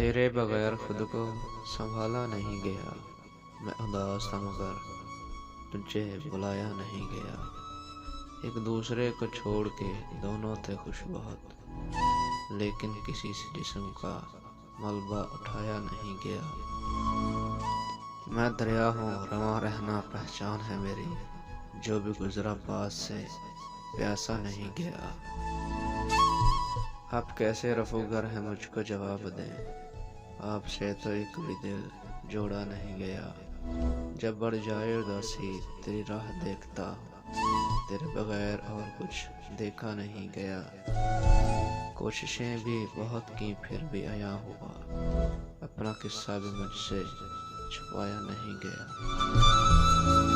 तेरे बगैर खुद को संभाला नहीं गया। मैं उदास था मगर तुझे बुलाया नहीं गया। एक दूसरे को छोड़ के दोनों थे खुश बहुत, लेकिन किसी से जिस्म का मलबा उठाया नहीं गया। मैं दरिया हूँ रवां रहना पहचान है मेरी, जो भी गुजरा पास से प्यासा नहीं गया। आप कैसे रफूगर हैं मुझको जवाब दें, आपसे तो एक भी दिल जोड़ा नहीं गया। जब बढ़ जाए उदासी तेरी राह देखता हूँ, तेरे बगैर और कुछ देखा नहीं गया। कोशिशें भी बहुत की फिर भी आया हुआ, अपना किस्सा भी मुझसे छुपाया नहीं गया।